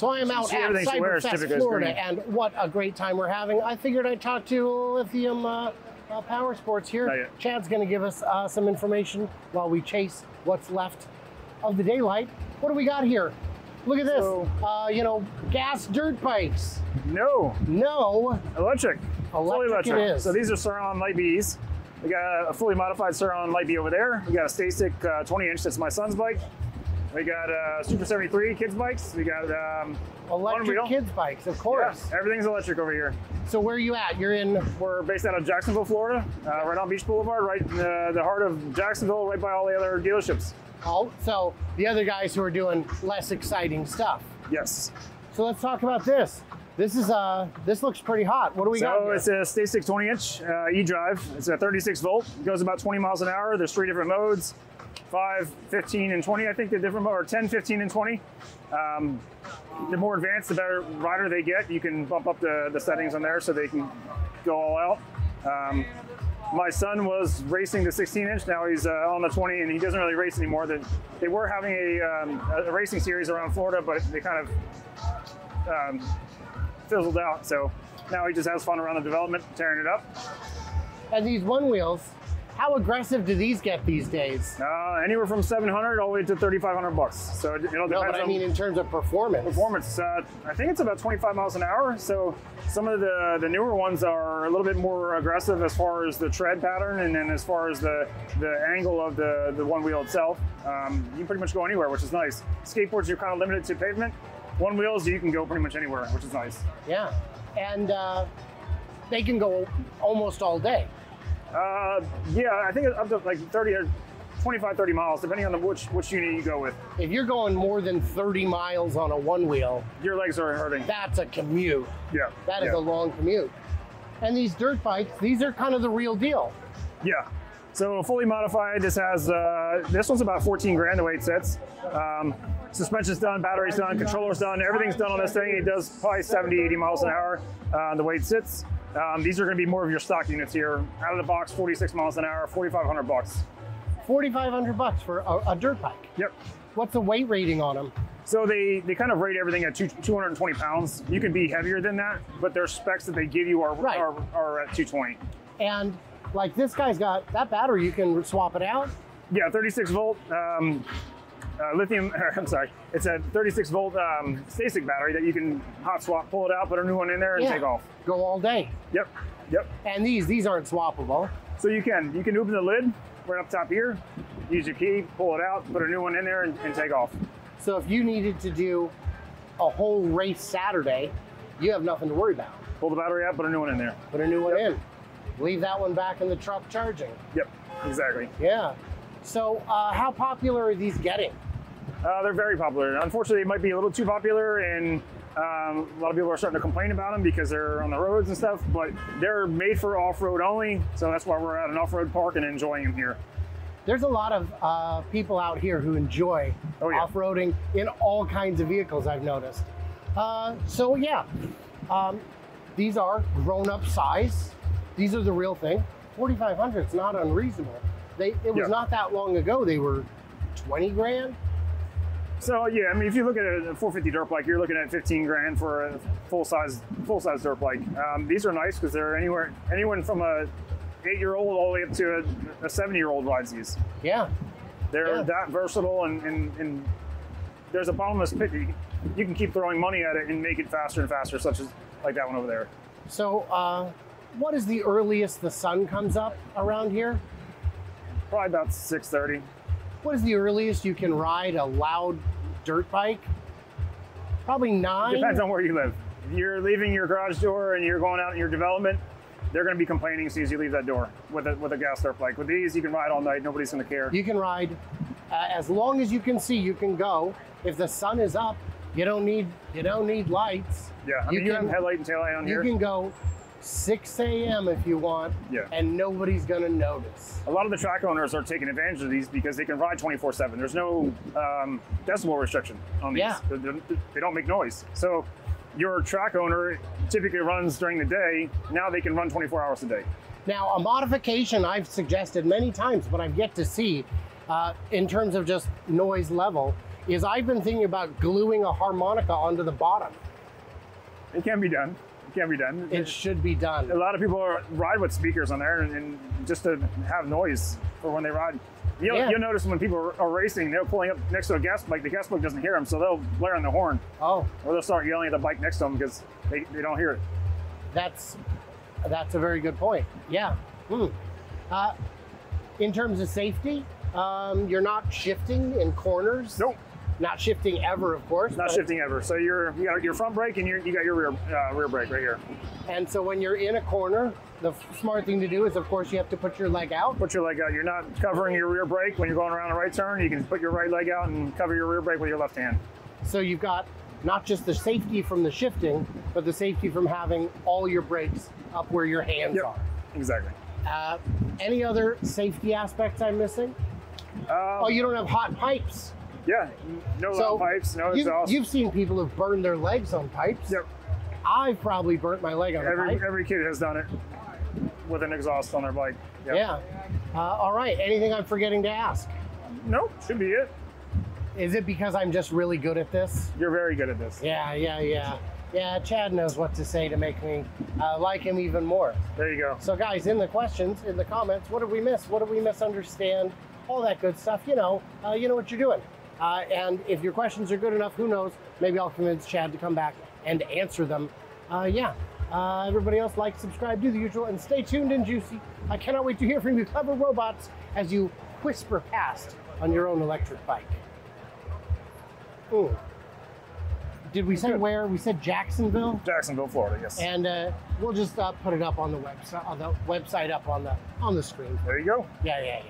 So I am out at Cyberfest, Florida, and what a great time we're having. I figured I'd talk to Lithium Power Sports here. Chad's going to give us some information while we chase what's left of the daylight. What do we got here? Look at this, you know, gas dirt bikes. No. Electric. Fully electric. It is. So these are Surround Light Bs. We got a fully modified Surround Light B over there. We got a Stasic 20-inch, that's my son's bike. We got Super 73 kids bikes. We got electric kids bikes, of course. Yeah, everything's electric over here. So where are you at? We're based out of Jacksonville, Florida, right on Beach Boulevard, right in the heart of Jacksonville, right by all the other dealerships. Oh, so the other guys who are doing less exciting stuff. Yes. So let's talk about this. This looks pretty hot. What do we got here? So it's a Stasic 20-inch e-drive. It's a 36 volt. It goes about 20 miles an hour. There's 3 different modes. 5, 15, and 20, I think the different, or 10, 15, and 20. The more advanced, the better rider they get. You can bump up the settings on there so they can go all out. My son was racing the 16-inch. Now he's on the 20, and he doesn't really race anymore. They were having a racing series around Florida, but they kind of fizzled out. So now he just has fun around the development, tearing it up. And these one wheels, how aggressive do these get these days? Anywhere from $700 all the way to $3,500. So it depends. No, but I mean in terms of performance. Performance, I think it's about 25 miles an hour. So some of the newer ones are a little bit more aggressive as far as the tread pattern, and then as far as the angle of the one wheel itself. You can pretty much go anywhere, which is nice. Skateboards, you're kind of limited to pavement. One wheels, you can go pretty much anywhere, which is nice. Yeah, and they can go almost all day. Yeah, I think it's up to like 25, 30 miles, depending on which unit you go with. If you're going more than 30 miles on a one wheel, your legs are hurting. That's a commute. Yeah. That is a long commute. And these dirt bikes, these are kind of the real deal. Yeah. So fully modified, this one's about 14 grand the way it sits. Suspension's done, battery's done, controller's done, everything's done on this thing. It does probably 70, 80 miles an hour the way it sits. These are going to be more of your stock units here. Out of the box, 46 miles an hour, $4,500. $4,500 for a dirt bike. Yep. What's the weight rating on them? So they kind of rate everything at 220 pounds. You can be heavier than that, but their specs that they give you are at 220. And like this guy's got that battery, you can swap it out? Yeah, 36 volt. Lithium, I'm sorry, it's a 36 volt Stasic battery that you can hot swap, pull it out, put a new one in there and take off. Go all day. Yep. And these aren't swappable. So you can open the lid right up top here, use your key, pull it out, put a new one in there and take off. So if you needed to do a whole race Saturday, you have nothing to worry about. Pull the battery out, put a new one in there. Put a new one in. Leave that one back in the truck charging. Yep, exactly. Yeah. So how popular are these getting? They're very popular. Unfortunately, it might be a little too popular, and a lot of people are starting to complain about them because they're on the roads and stuff, but they're made for off-road only, so that's why we're at an off-road park and enjoying them here. There's a lot of people out here who enjoy off-roading in all kinds of vehicles, I've noticed. So yeah, these are grown-up size. These are the real thing. 4,500 is not unreasonable. It was not that long ago, they were 20 grand. So yeah, I mean, if you look at a 450 dirt bike, you're looking at 15 grand for a full-size dirt bike. These are nice because they're anyone from a 8-year-old all the way up to a 70-year-old rides these. Yeah. They're that versatile, and there's a bottomless pit. You can keep throwing money at it and make it faster and faster, such as like that one over there. So what is the earliest the sun comes up around here? Probably about 6:30. What is the earliest you can ride a loud dirt bike? Probably 9? Depends on where you live. If you're leaving your garage door and you're going out in your development, they're going to be complaining as soon as you leave that door with a gas dirt bike. With these, you can ride all night. Nobody's going to care. You can ride as long as you can see. You can go. If the sun is up, you don't need lights. Yeah, I mean, you have headlight and taillight on here. You can go 6 a.m. if you want, and nobody's going to notice. A lot of the track owners are taking advantage of these because they can ride 24/7. There's no decibel restriction on these. Yeah. They don't make noise. So your track owner typically runs during the day. Now they can run 24 hours a day. Now, a modification I've suggested many times, but I've yet to see in terms of just noise level, is I've been thinking about gluing a harmonica onto the bottom. It can be done. It can be done. It should be done. A lot of people ride with speakers on there and just to have noise for when they ride. You'll notice when people are racing, they're pulling up next to a gas bike. The gas bike doesn't hear them, so they'll blare on the horn. Oh. Or they'll start yelling at the bike next to them because they don't hear it. That's a very good point. Yeah. In terms of safety, you're not shifting in corners. Nope. Not shifting ever, of course. Not shifting ever. So you got your front brake and you got your rear brake right here. And so when you're in a corner, the smart thing to do is, of course, you have to put your leg out. Put your leg out. You're not covering your rear brake when you're going around a right turn. You can put your right leg out and cover your rear brake with your left hand. So you've got not just the safety from the shifting, but the safety from having all your brakes up where your hands are. Exactly. Any other safety aspects I'm missing? Oh, you don't have hot pipes. Yeah, no loud pipes, no exhaust. You've seen people who've burned their legs on pipes. Yep. I've probably burnt my leg on a pipe. Every kid has done it with an exhaust on their bike. Yep. Yeah. All right, anything I'm forgetting to ask? Nope, should be it. Is it because I'm just really good at this? You're very good at this. Yeah, Chad knows what to say to make me like him even more. There you go. So guys, in the questions, in the comments, what did we miss? What did we misunderstand? All that good stuff, you know what you're doing. And if your questions are good enough, who knows, maybe I'll convince Chad to come back and answer them. Everybody else, like, subscribe, do the usual, and stay tuned and juicy. I cannot wait to hear from you clever robots as you whisper past on your own electric bike. Ooh. Did we say where? We said Jacksonville? Jacksonville, Florida, yes. And we'll just put it up on the website, up on the screen. There you go. Yeah.